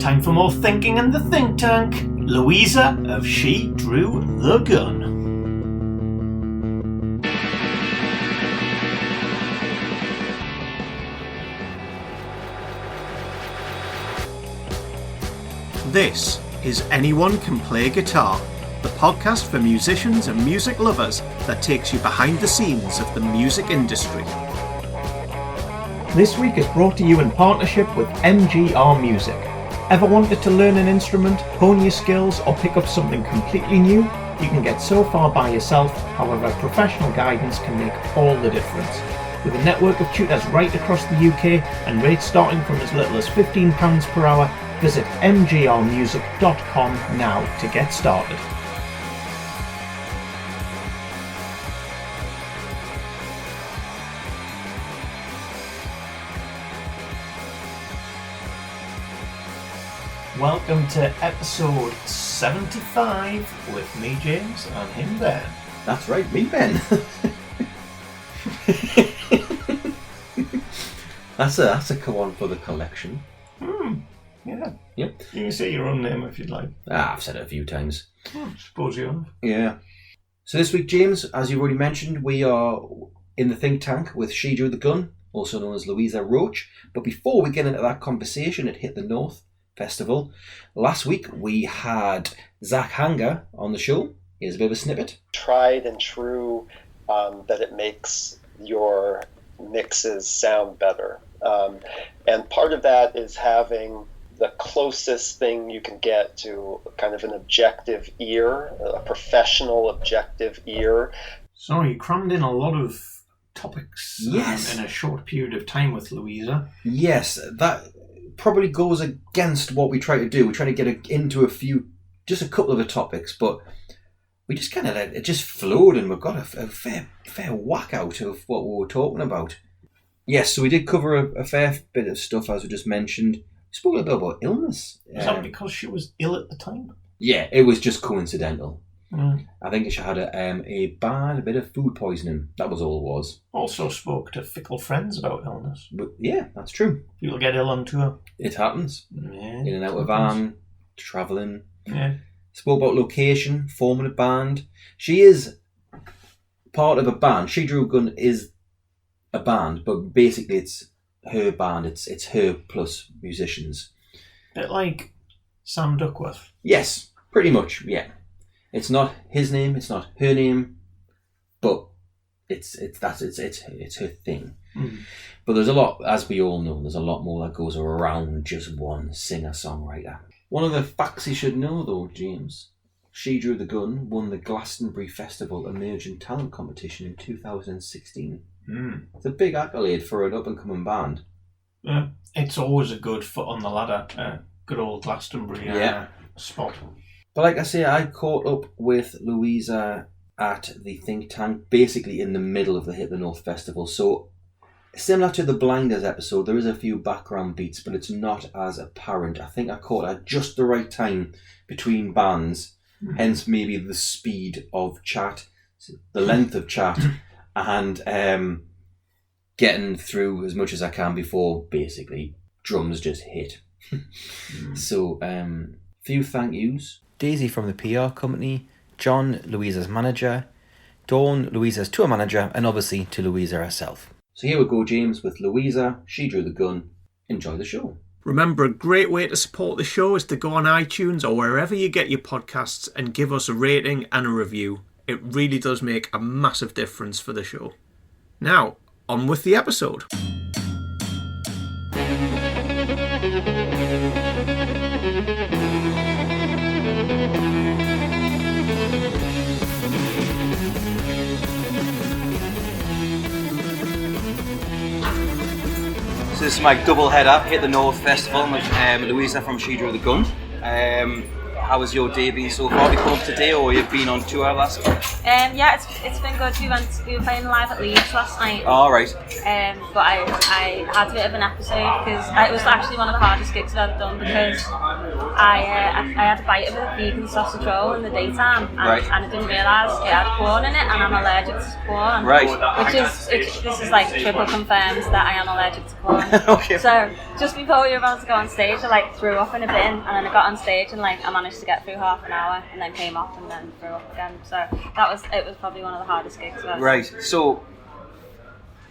Time for more thinking in the think tank. Louisa of She Drew the Gun. This is Anyone Can Play Guitar, the podcast for musicians and music lovers that takes you behind the scenes of the music industry. This week is brought to you in partnership with MGR Music. Ever wanted to learn an instrument, hone your skills, or pick up something completely new? You can get so far by yourself, however professional guidance can make all the difference. With a network of tutors right across the UK and rates starting from as little as £15 per hour, visit mgrmusic.com now to get started. Welcome to episode 75 with me, James, and him, Ben. That's right, me, Ben. That's a one for the collection. Yeah. Yep. You can say your own name if you'd like. I've said it a few times. I suppose you have. Yeah. So this week, James, as you've already mentioned, we are in the think tank with She Drew the Gun, also known as Louisa Roach. But before we get into that conversation at Hit the North Festival, last week we had Zach Hanger on the show. Here's a bit of a snippet. Tried and true that it makes your mixes sound better. And part of that is having the closest thing you can get to kind of an objective ear, a professional objective ear. So you crammed in a lot of topics Yes. in a short period of time with Louisa. Yes, that probably goes against what we try to do. We try to get into just a couple of the topics, but we just kind of it just flowed, and we've got a fair whack out of what we were talking about. Yes, so we did cover a fair bit of stuff, as we just mentioned. We spoke a little bit about illness. Was that because she was ill at the time? Yeah, it was just coincidental. Mm. I think she had a bit of food poisoning. That was all it was. Also spoke to fickle friends about illness. But yeah, that's true. People get ill on tour. It happens. Yeah, In and out of van, travelling. Yeah. Spoke about location, forming a band. She is part of a band. She Drew a Gun is a band, but basically it's her band. It's her plus musicians. Bit like Sam Duckworth. Yes, pretty much. Yeah, it's not his name. It's not her name, but it's her thing. Mm. But there's a lot, as we all know, there's a lot more that goes around just one singer-songwriter. One of the facts you should know, though, James, She Drew the Gun won the Glastonbury Festival Emerging Talent Competition in 2016. Mm. It's a big accolade for an up-and-coming band. Yeah. It's always a good foot on the ladder. Good old Glastonbury spot. But like I say, I caught up with Louisa at the think tank, basically in the middle of the Hit the North Festival. So similar to the Blinders episode, there is a few background beats, but it's not as apparent. I think I caught at just the right time between bands, hence maybe the speed of chat, the length of chat, and getting through as much as I can before basically drums just hit. So, few thank yous. Daisy from the PR company, John, Louisa's manager, Dawn, Louisa's tour manager, and obviously to Louisa herself. So here we go, James, with Louisa, She Drew the Gun. Enjoy the show. Remember, a great way to support the show is to go on iTunes or wherever you get your podcasts and give us a rating and a review. It really does make a massive difference for the show. Now, on with the episode. So this is my double header, Hit the North Festival with Louisa from She Drew the Gun. how has your day been so far? Have you come up today, or you've been on tour last? Yeah, it's been good. We were playing live at Leeds last night. Oh, right. But I had a bit of an episode because it was actually one of the hardest gigs I've ever done because I had a bite of a vegan sausage roll in the daytime and I didn't realise it had corn in it, and I'm allergic to corn. Right. This is like triple confirms that I am allergic to corn. Okay. So just before we were about to go on stage, I like threw up in a bin, and then I got on stage and like I managed to get through half an hour and then came off and then threw up again. So it was probably one of the hardest gigs I've ever Right. So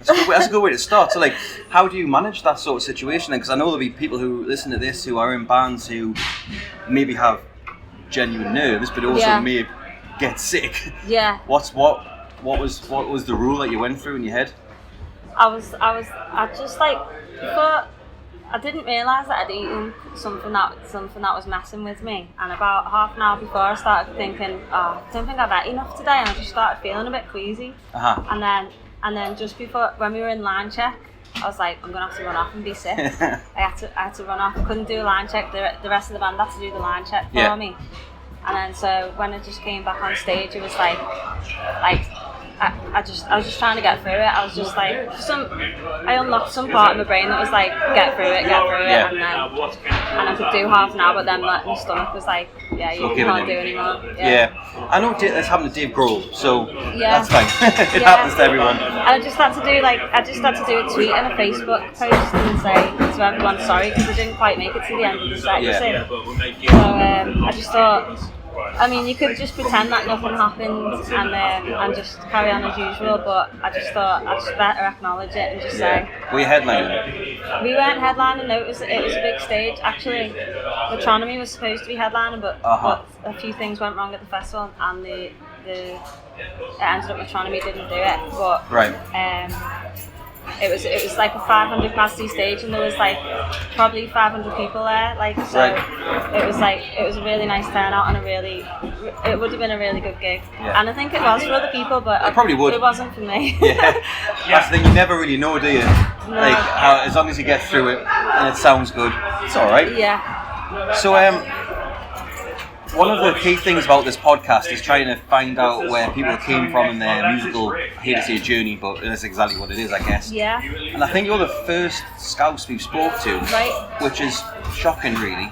that's a good way to start. So, like, how do you manage that sort of situation? Because I know there'll be people who listen to this who are in bands who maybe have genuine nerves, but also may get sick. Yeah. What was the rule that you went through in your head? I just like before. I didn't realise that I'd eaten something that was messing with me, and about half an hour before I started thinking, I don't think I've ate enough today, and I just started feeling a bit queasy. And then just before, when we were in line check, I was like, I'm gonna have to run off and be sick. I had to run off. I couldn't do a line check. The rest of the band had to do the line check for me. And then so when I just came back on stage, it was like I was just trying to get through it. I was just like I unlocked some part of my brain that was like get through it, and I could do half an hour, but then my stomach was like, you can't do anymore. Yeah. I know this happened to Dave Grohl, so that's fine. It happens to everyone. And I just had to do a tweet and a Facebook post and say to everyone sorry because I didn't quite make it to the end of the set. So I just thought, I mean, you could just pretend that nothing happened and just carry on as usual, but I just thought I'd just better acknowledge it and just say. Were you headlining? We weren't headlining, no, it was a big stage. Actually, Metronomy was supposed to be headlining, but a few things went wrong at the festival and it ended up Metronomy didn't do it. But it was like a 500 capacity stage, and there was like probably 500 people there. It was a really nice turnout, and it would have been a really good gig. Yeah. And I think it was for other people, but it probably would. It wasn't for me. That's the thing, you never really know, do you? No. Like as long as you get through it and it sounds good, it's all right. Yeah. So one of the key things about this podcast is trying to find out where people came from in their musical, I hate to say journey, but that's exactly what it is, I guess. Yeah. And I think you're the first Scouse we've spoke to, which is shocking, really.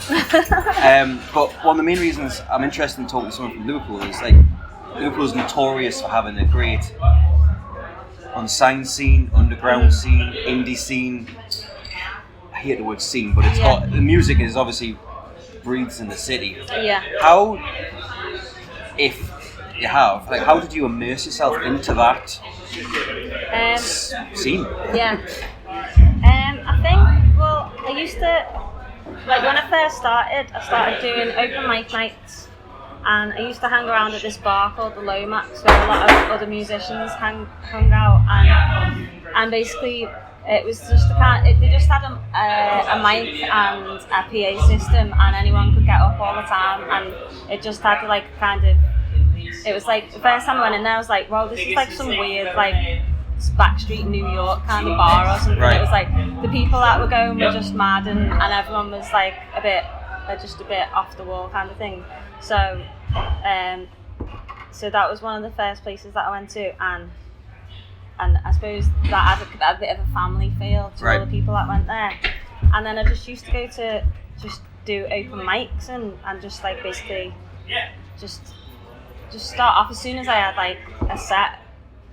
But one of the main reasons I'm interested in talking to someone from Liverpool is like Liverpool's notorious for having a great unsigned scene, underground scene, indie scene. I hate the word scene, but it's got the music is obviously breathes in the city. Yeah. How, if you have, like, how did you immerse yourself into that scene? Yeah. I think, well, I used to, like, when I first started, I started doing open mic nights, and I used to hang around at this bar called the Lomax, where a lot of other musicians hung out, and basically it was just they just had a mic and a PA system, and anyone could get up all the time, and it just had to like it was like the first time I went in there I was like, wow, this is like some weird like backstreet New York kind of bar or something. It was like the people that were going were just mad, and everyone was like a bit off the wall kind of thing. So that was one of the first places that I went to, and I suppose that had a bit of a family feel to all the people that went there. And then I just used to go to just do open mics and just like basically just start off as soon as I had like a set,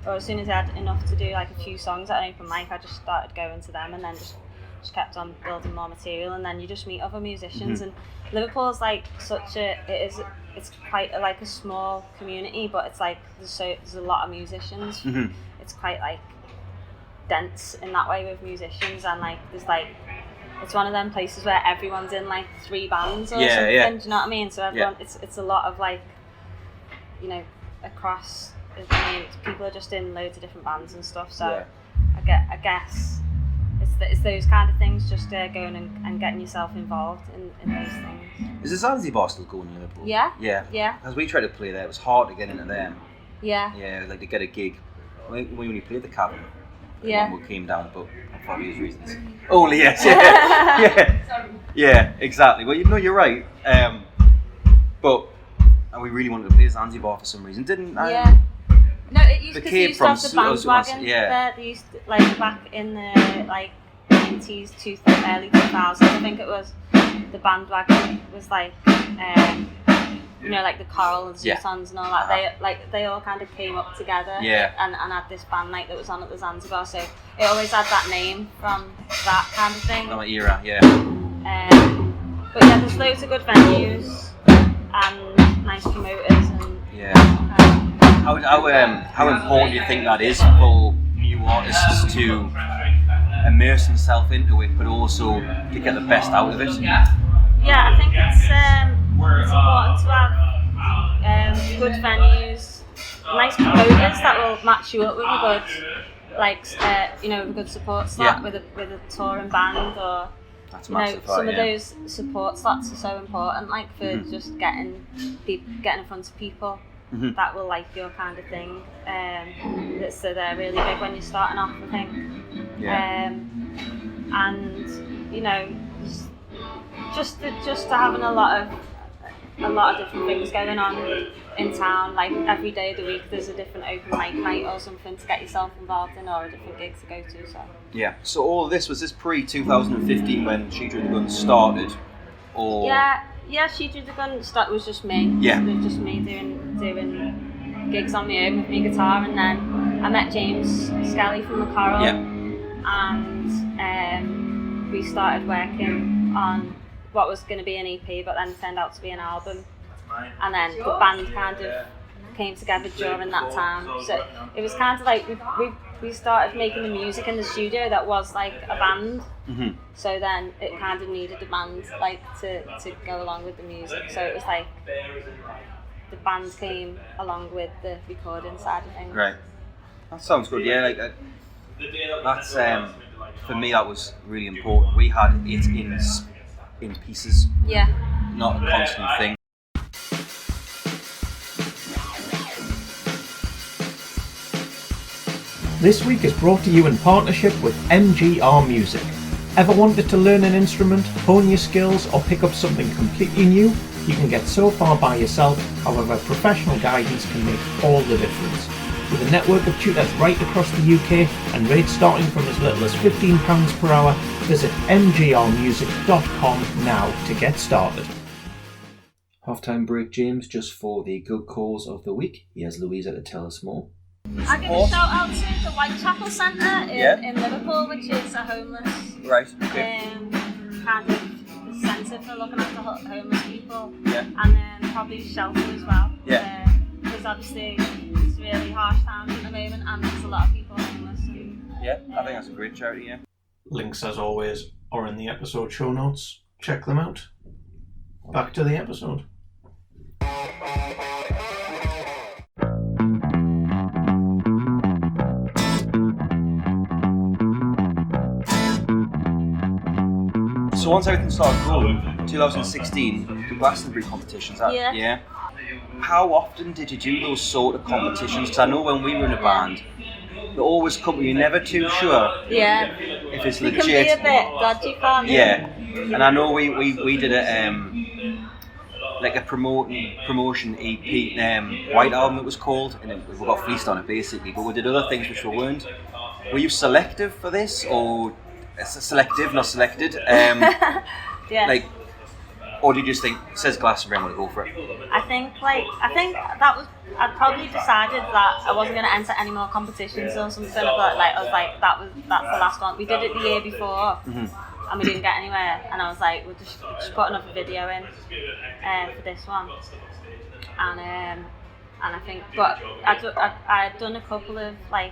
or as soon as I had enough to do like a few songs at an open mic, I just started going to them, and then just kept on building more material, and then you just meet other musicians. And Liverpool's like it's quite like a small community, but it's like there's a lot of musicians. It's quite like dense in that way with musicians, and like there's like it's one of them places where everyone's in like 3 bands or something. Do you know what I mean? So everyone it's a lot of like, you know, across. I mean, people are just in loads of different bands and stuff. So I guess it's those kind of things, just going and getting yourself involved in those things. Is the Zanzibar still going in Liverpool? Yeah. As we tried to play there, it was hard to get into them. Yeah, like to get a gig. When we played the Cavern, we came down, but for obvious reasons. Only yes, yeah, exactly. Well, you know, you're right. But we really wanted to play Zanzibar for some reason, didn't I? Yeah. No, it used, The cause kid they used to from have the bandwagon yeah. there. They used to, like back in the like 90s, early 2000s, I think it was. The bandwagon was like, you know, like the Coral and Zootons and all that. They all kind of came up together. Yeah. And had this band night that was on at the Zanzibar, so it always had that name from that kind of thing. That era, yeah. But yeah, there's loads of good venues and nice promoters and. Yeah. How important do you think that is for new artists to immerse themselves into it, but also to get the best out of it? Yeah, I think it's important to have good venues, nice promoters that will match you up with a good, like a good support slot with a touring band, or that's massive, some of those support slots are so important, like for just getting in front of people. That will like your kind of thing. So they're really big when you're starting off, I think. Yeah. And you know, just having a lot of different things going on in town. Like every day of the week, there's a different open mic night or something to get yourself involved in, or a different gig to go to. So. Yeah. So all of this was pre-2015 when She Drew the Gun started, or Yeah, She Drew the Gun was just me. Yeah. It was just me doing gigs on my own with my guitar, and then I met James Skelly from the Coral. Yeah. And we started working on what was going to be an EP, but then turned out to be an album. And then the band kind of came together during that time. So it was kind of like we started making the music in the studio that was like a band. So then it kind of needed a band like to go along with the music. So it was like the band came along with the recording side of things. Right. That sounds good. Yeah, like that's for me that was really important. We had it in pieces. Yeah. Not a constant thing. This week is brought to you in partnership with MGR Music. Ever wanted to learn an instrument, hone your skills, or pick up something completely new? You can get so far by yourself, however professional guidance can make all the difference. With a network of tutors right across the UK and rates starting from as little as £15 per hour, visit mgrmusic.com now to get started. Half-time break, James, just for the good cause of the week. Here's Louisa to tell us more. I give a shout out to the Whitechapel Centre in Liverpool, which is a homeless kind of centre for looking after homeless people, and then probably shelter as well. Because obviously it's a really harsh times at the moment, and there's a lot of people homeless. I think that's a great charity. Yeah. Links, as always, are in the episode show notes. Check them out. Back to the episode. So once everything started growing, 2016, the Glastonbury competitions. Yeah. How often did you do those sort of competitions? Because I know when we were in a band, they always come. You're never too sure. Yeah. If it's It legit. can be a bit dodgy, can't it? Yeah. And I know we did a like a promotion EP, White Album it was called, and we got fleeced on it basically. But we did other things which we weren't. Were you selective for this, or selective, not selected? Yeah. Like, or did you just think, says Glastonbury, I'm going to go for it? I think that was, I'd probably decided that I wasn't going to enter any more competitions or something, but I was like, that's the last one. We did it the year before, and we didn't get anywhere, and I was like, we'll just put another video in for this one. And I think, but I had done a couple of like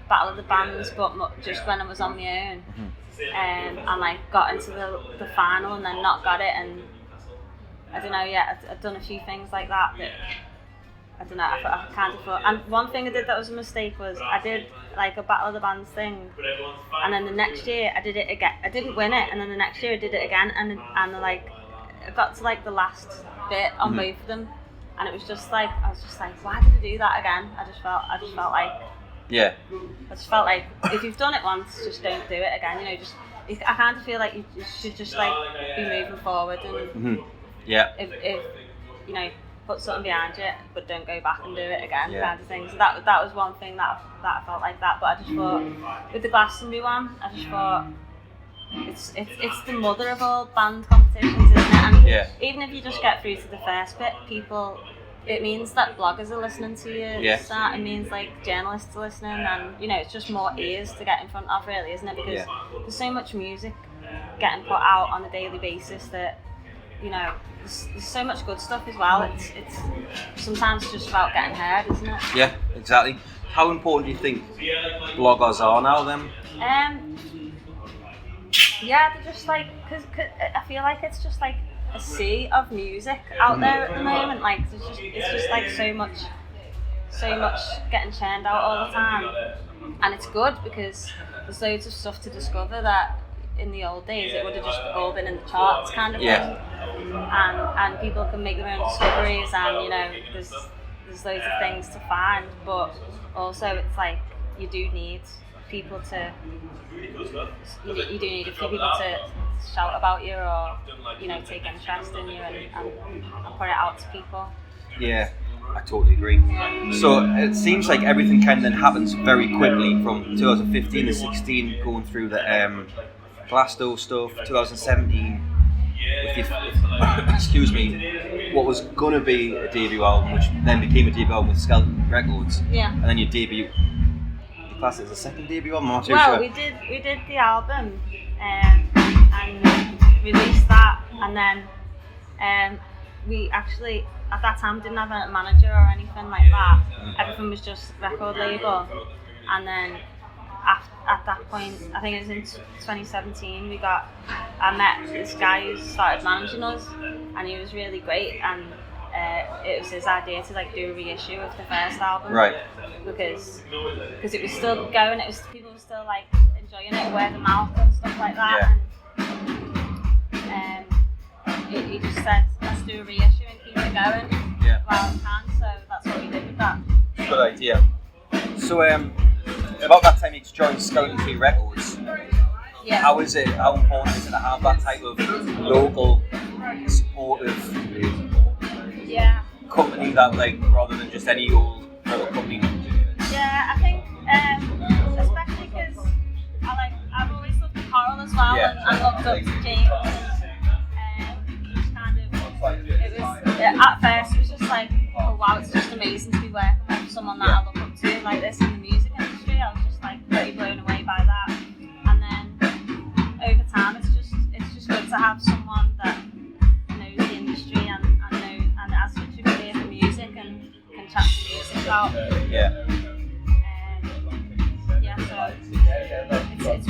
Battle of the Bands, but just when I was on my own. And like got into the final and then not got it, and I don't know. Yeah, I've done a few things like that, but I don't know. I kind of thought. And one thing I did that was a mistake was I did like a Battle of the Bands thing, and then the next year I did it again. I didn't win it, and then the next year I did it again, and like I got to like the last bit on both of them, and it was just like I was just like, why did I do that again? I just felt like. Yeah. I just felt like if you've done it once, just don't do it again. You know, I kind of feel like you should just like be moving forward and Yeah. if you know, put something behind you, but don't go back and do it again, Yeah. kind of thing. So that was one thing that I felt like that. But I just thought with the Glastonbury one, I just thought it's the mother of all band competitions, isn't it? And even if you just get through to the first bit, it means that bloggers are listening to you. Yeah. It means like journalists are listening, and you know, it's just more ears to get in front of, really, isn't it? Because there's so much music getting put out on a daily basis that, you know, there's so much good stuff as well. It's sometimes just about getting heard, isn't it? Yeah, exactly. How important do you think bloggers are now then? Yeah, they're just like, cause I feel like it's just like a sea of music out there at the moment. Like it's just like so much getting churned out all the time, and it's good because there's loads of stuff to discover that in the old days it would have just all been in the charts, kind of thing. And people can make their own discoveries, and you know, there's loads of things to find, but also it's like you do need people to you do need a few people to shout about you, or you know, take interest in you and put it out to people. Yeah, I totally agree. So it seems like everything kind of then happens very quickly from 2015 to 16, going through the Glasgow stuff, 2017 with your, excuse me, what was going to be a debut album, which then became a debut album with Skeleton Records. Yeah. And then your debut, the class is a second debut album, I'm not too well, sure. we did the album and released that, and then we actually at that time didn't have a manager or anything like that. Everything was just record label, and then at that point, I think it was in 2017, I met this guy who started managing us, and he was really great, and it was his idea to like do a reissue of the first album, right? Because it was still going, people were still like enjoying it, word of mouth and stuff like that. And he just said, let's do a reissue and keep it going while we can. So that's what we did with that. Good idea. So about that time you joined Skeleton Records. Yeah. How important is it to have that type of local supportive company that, like, rather than just any old little company? Yeah, I think especially because I've always loved Coral as well, and looked up to James, and kind of it was at first it was just like, oh wow, it's just amazing to be working with someone that I look up to like this in the music industry. I was just like pretty blown away by that, and then over time it's just good to have someone that knows the industry and has such a good ear for music and can chat the music about. So it's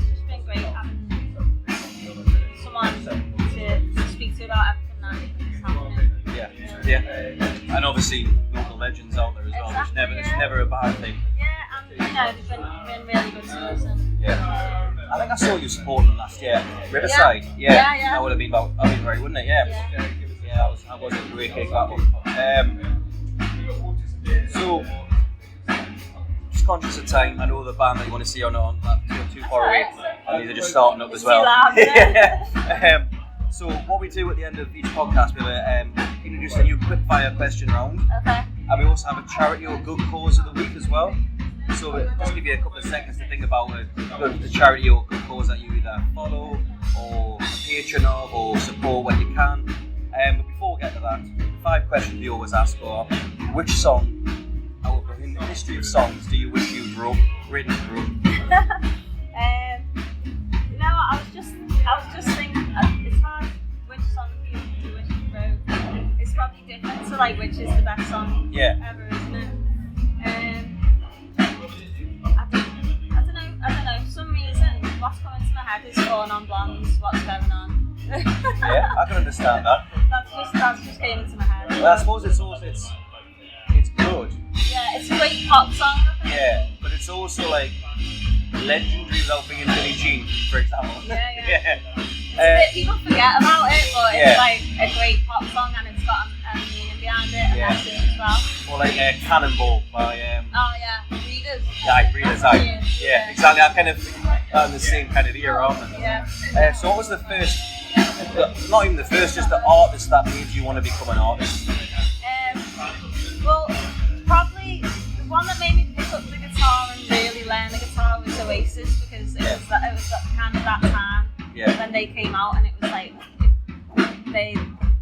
just been great having someone to speak to about everything that's happening. And obviously local legends out there as well. Exactly, It's never a bad thing. And you know, they've been really good to us. And, I think I saw you supporting them last year, Riverside. That would have been great, wouldn't it? That was a great gig, that one. So, just conscious of time, I know the band that you want to see are not too far away, and these are just starting up as well. So what we do at the end of each podcast, we introduce a new quick fire question round. Okay. And we also have a charity or good cause of the week as well. So we'll just give you a couple of seconds to think about the charity or good cause that you either follow or a patron of or support when you can. But before we get to that, the 5 questions we always ask are: which song out of the history of songs do you wish you'd written and wrote? I was just thinking, it's hard which song do you wish you wrote. It's probably different to like which is the best song ever, isn't it? I don't know. For some reason, what's coming to my head is Born on Blondes. What's going on? I can understand that. That's just came into my head. Well, I suppose it's good. Yeah, it's a great pop song. Yeah, but it's also like legendary without being Billie Jean, for example. People forget about it, but it's like a great pop song and it's got a meaning behind it, and message as well. Or like Cannonball by Breeders. Breeders. Exactly. I kind of in the same kind of era, aren't they? Yeah. So what was the first Not even the first, just the artist that made you want to become an artist. Well, probably the one that made me pick up the guitar and really learn the guitar was Oasis, because it was kind of that time when they came out, and it was like they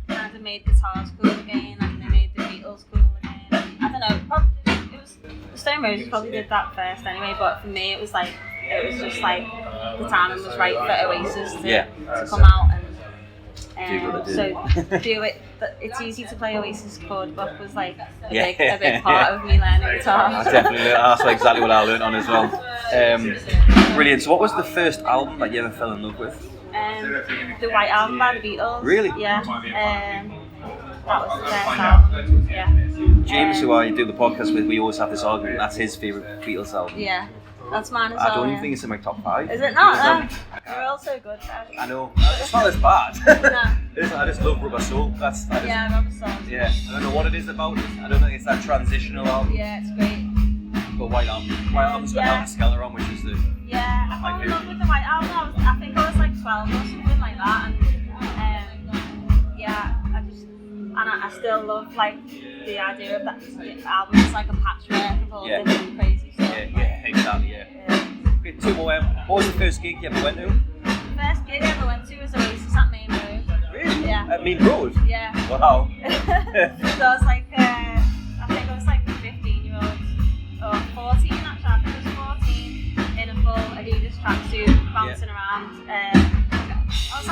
kind of made guitars cool again, and they made the Beatles cool again. I don't know, probably it was Stone Roses probably did that first anyway, but for me it was just like the timing was right for Oasis to come out and so do it. It's easy to play Oasis chord book was like a big part of me learning guitar. I definitely learned. That's exactly what I learned on as well. Brilliant. So what was the first album that you ever fell in love with? The White Album by the Beatles. Really? Yeah. That was the first album. Yeah. James, who I do the podcast with, we always have this argument. That's his favourite Beatles album. Yeah. That's mine as well. I don't even think it's in my top 5. Is it not? You're all so good, guys. I know. It's not as bad. No. I just love Rubber Soul. Rubber Soul. Yeah. I don't know what it is about it. I don't know. It's that transitional album. Yeah, it's great. But White Album's got Helter Skelter on, which is the... Yeah, I fell in love with the White Album. I think I was like 12 or something like that. And I still love like the idea of that album. It's like a patchwork of all different crazy stuff. Yeah, exactly, Okay, 2 more. What was the first gig you ever went to? The first gig I ever went to was Oasis at Main Road. Really? Yeah. At Main Road? Yeah. Wow. So I was like, I think I was like 15-year-old, or 14 actually, I think I was 14, in a full Adidas tracksuit, bouncing around. I was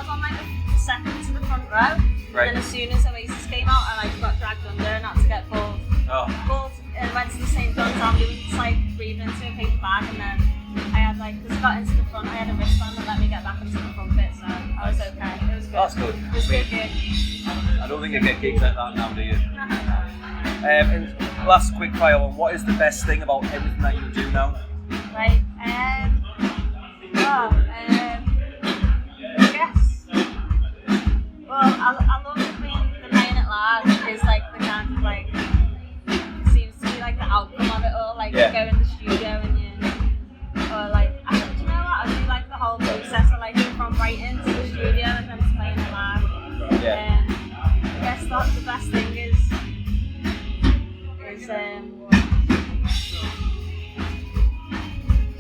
on like the second to the front row. Right. And then as soon as Oasis came out, I like got dragged under and had to get pulled. And went to the St. John's ambulance, like breathing into a paper bag, and then I had because I got into the front, I had a wristband that let me get back into the front bit, so I was okay. It was good. That's good. It was good gig. I don't think you get gigs like that now, do you? And last quick fire one, what is the best thing about everything that you do now? Right. I guess. Well, I love the playing it live. Is like the kind of like seems to be like the outcome of it all. Like you go in the studio and or like do you know what? I do like the whole process of like from writing to the studio and then to playing it live. Yeah. I guess that's the best thing is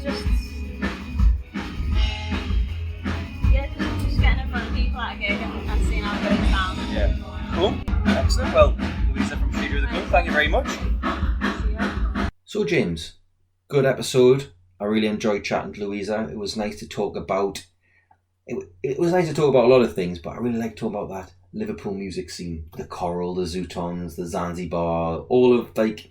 just getting in front of people at a gig and seeing how it goes down. Yeah. Cool. Excellent. Well, Louisa from Studio the Club, thank you very much. So James, good episode. I really enjoyed chatting to Louisa. It was nice to talk about it was nice to talk about a lot of things, but I really like talking about that Liverpool music scene. The Coral, the Zootons, the Zanzibar, all of like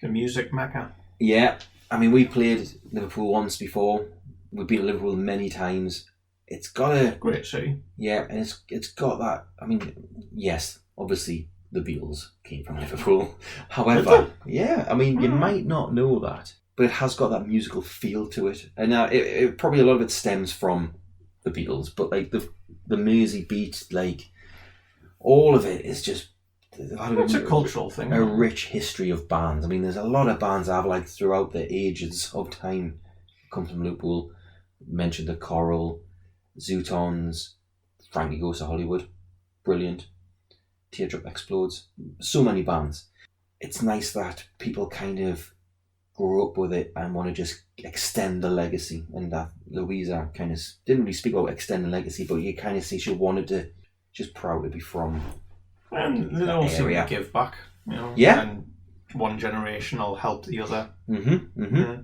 the music mecca. Yeah. I mean, we played Liverpool once before. We've been to Liverpool many times. It's got a great city. Yeah, and it's got that. I mean, yes, obviously the Beatles came from Liverpool. However, I mean, you might not know that, but it has got that musical feel to it. And it probably a lot of it stems from the Beatles, but like the Mersey beat, like all of it is just. It's a cultural thing. A rich history of bands. I mean, there's a lot of bands I've liked throughout the ages of time come from Liverpool. Mentioned the Coral, Zootons, Frankie Goes to Hollywood, brilliant. Teardrop Explodes, so many bands. It's nice that people kind of grow up with it and want to just extend the legacy, and that Louisa kind of didn't really speak about extending legacy, but you kind of see she wanted to, just proud to be from. And they all seem to give back, you know. Yeah. And one generation will help the other. Yeah,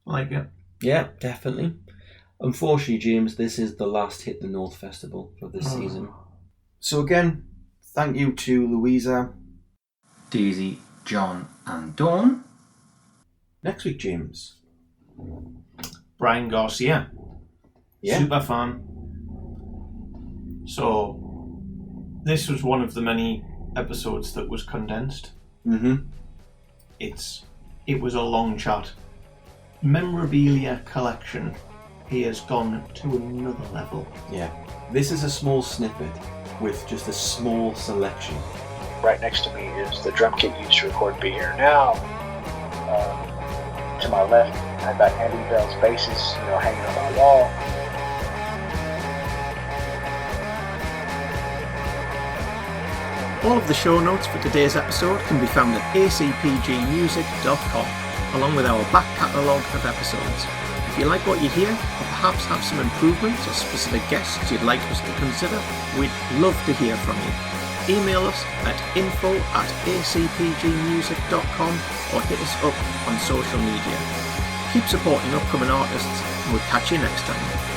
like it. Yeah, definitely. Unfortunately, James, this is the last Hit the North Festival for this season. So again, thank you to Louisa, Daisy, John and Dawn. Next week, James. Brian Garcia. Yeah. Super fan. So this was one of the many episodes that was condensed. It was a long chat. Memorabilia collection. He has gone to another level. Yeah. This is a small snippet with just a small selection. Right next to me is the drum kit used to record Be Here Now. To my left, I've got Andy Bell's basses, hanging on the wall. All of the show notes for today's episode can be found at acpgmusic.com, along with our back catalogue of episodes. If you like what you hear, or perhaps have some improvements or specific guests you'd like us to consider, we'd love to hear from you. Email us at info@acpgmusic.com or hit us up on social media. Keep supporting upcoming artists, and we'll catch you next time.